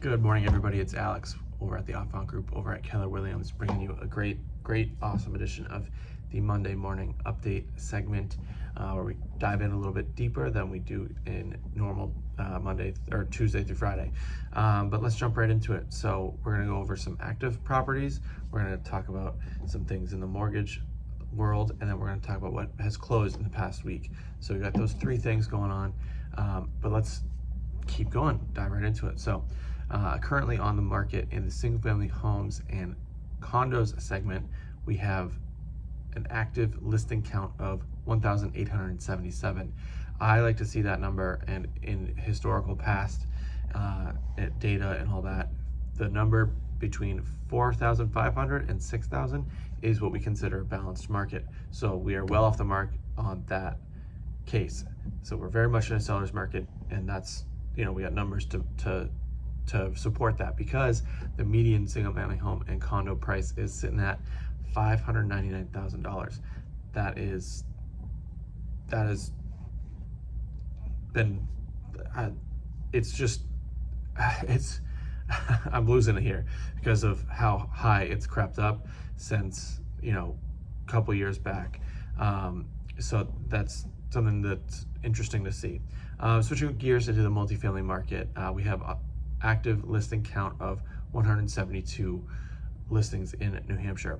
Good morning, everybody. It's Alex over at the Offbound Group over at Keller Williams, bringing you a great, awesome edition of the Monday morning update segment, where we dive in a little bit deeper than we do in normal Monday or Tuesday through Friday. But let's jump right into it. So we're going to go over some active properties. We're going to talk about some things in the mortgage world, and then we're going to talk about what has closed in the past week. So we got those three things going on, but let's keep going, dive right into it. So currently on the market in the single family homes and condos segment, we have an active listing count of 1,877. I like to see that number, and in historical past data and all that, the number between 4,500 and 6,000 is what we consider a balanced market. So we are well off the mark on that case. So we're very much in a seller's market, and that's, we got numbers to support that, because the median single family home and condo price is sitting at $599,000. That has been, it's just, it's, I'm losing it here because of how high it's crept up since, a couple years back. So that's something that's interesting to see. Switching gears into the multifamily market, we have active listing count of 172 listings in New Hampshire.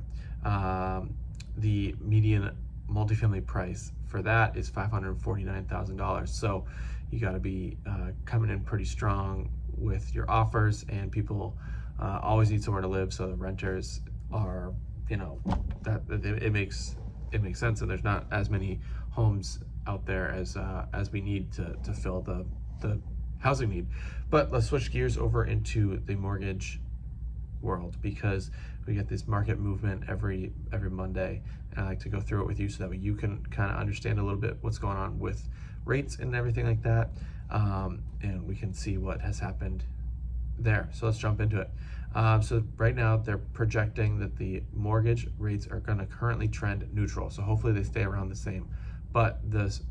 The median multifamily price for that is $549,000. So you got to be coming in pretty strong with your offers, and people always need somewhere to live. So the renters are, that it makes sense, and there's not as many homes out there as we need to fill the housing need. But let's switch gears over into the mortgage world, because we get this market movement every Monday, and I like to go through it with you so that way you can kind of understand a little bit what's going on with rates and everything like that, and we can see what has happened there. So let's jump into it. So right now they're projecting that the mortgage rates are going to currently trend neutral, so hopefully they stay around the same, but this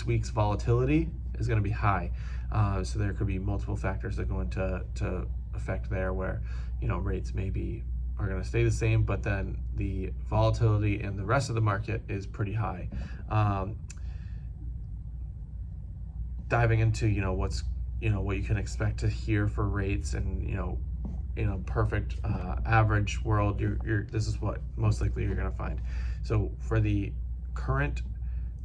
week's volatility is going to be high, so there could be multiple factors that go into effect there, where rates maybe are going to stay the same, but then the volatility in the rest of the market is pretty high. Diving into what you can expect to hear for rates, and in a perfect average world, this is what most likely you're going to find. So for the current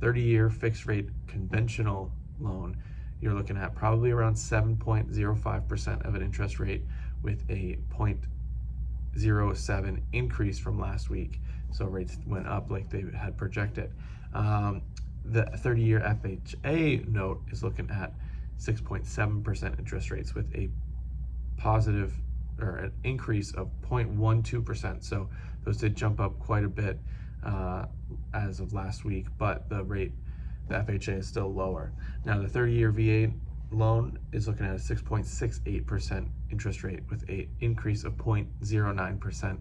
30-year fixed rate conventional loan, you're looking at probably around 7.05% of an interest rate, with a 0.07 increase from last week. So rates went up like they had projected. The 30-year FHA note is looking at 6.7% interest rates, with a positive, or an increase of 0.12%. So those did jump up quite a bit as of last week, but the FHA is still lower. Now the 30-year VA loan is looking at a 6.68% interest rate, with a increase of 0.09%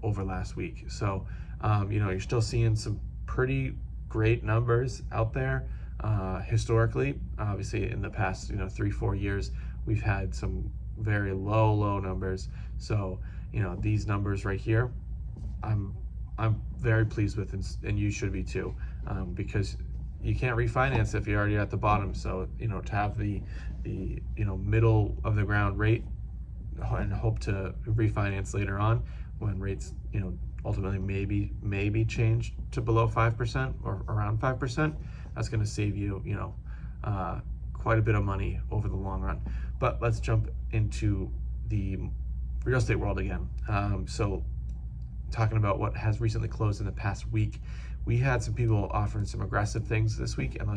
over last week. So you're still seeing some pretty great numbers out there. Historically, obviously in the past 3-4 years, we've had some very low numbers. So these numbers right here, I'm very pleased with, and you should be too, because you can't refinance if you're already at the bottom. So to have the middle of the ground rate, and hope to refinance later on when rates ultimately maybe change to below 5% or around 5%, that's going to save you quite a bit of money over the long run. But let's jump into the real estate world again. So talking about what has recently closed in the past week, we had some people offering some aggressive things this week, and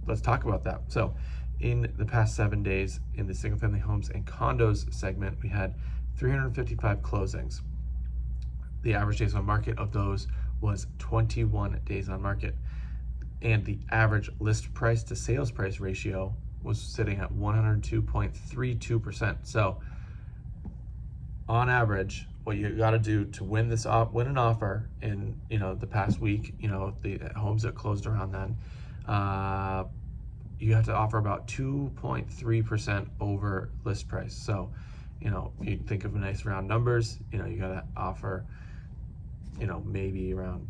let's talk about that. So in the past 7 days in the single family homes and condos segment, we had 355 closings. The average days on market of those was 21 days on market, and the average list price to sales price ratio was sitting at 102.32%. So on average, what you got to do to win an offer in the past week, the homes that closed around then, you have to offer about 2.3% over list price. So, if you think of nice round numbers, you gotta offer, maybe around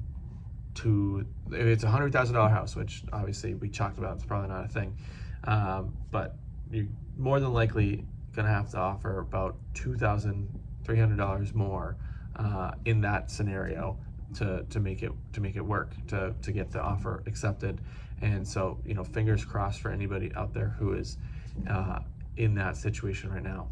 if it's $100,000 house, which obviously we talked about, it's probably not a thing, but you're more than likely gonna have to offer about $2,300 more in that scenario to make it work, to get the offer accepted. And so, fingers crossed for anybody out there who is in that situation right now.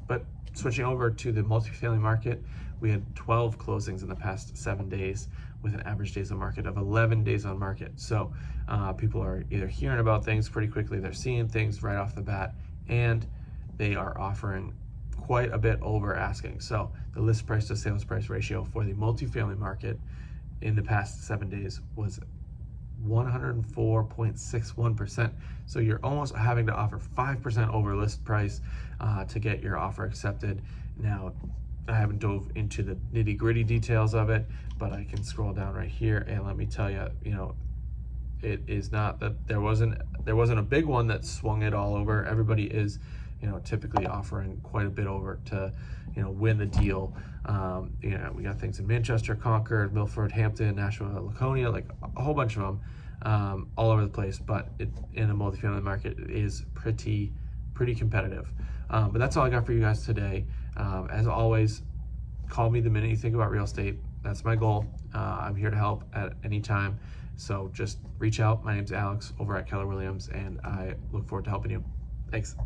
But switching over to the multifamily market, we had 12 closings in the past 7 days with an average days on market of 11 days on market. So people are either hearing about things pretty quickly, they're seeing things right off the bat, and they are offering quite a bit over asking. So the list price to sales price ratio for the multifamily market in the past 7 days was 104.61%. So you're almost having to offer 5% over list price to get your offer accepted. Now, I haven't dove into the nitty-gritty details of it, but I can scroll down right here and let me tell you, it is not that there wasn't a big one that swung it all over. Everybody is, typically offering quite a bit over to, win the deal. We got things in Manchester, Concord, Milford, Hampton, Nashua, Laconia, like a whole bunch of them, all over the place. But in the multifamily market, it is pretty competitive. But that's all I got for you guys today. As always, call me the minute you think about real estate. That's my goal. I'm here to help at any time. So just reach out. My name's Alex over at Keller Williams, and I look forward to helping you. Thanks.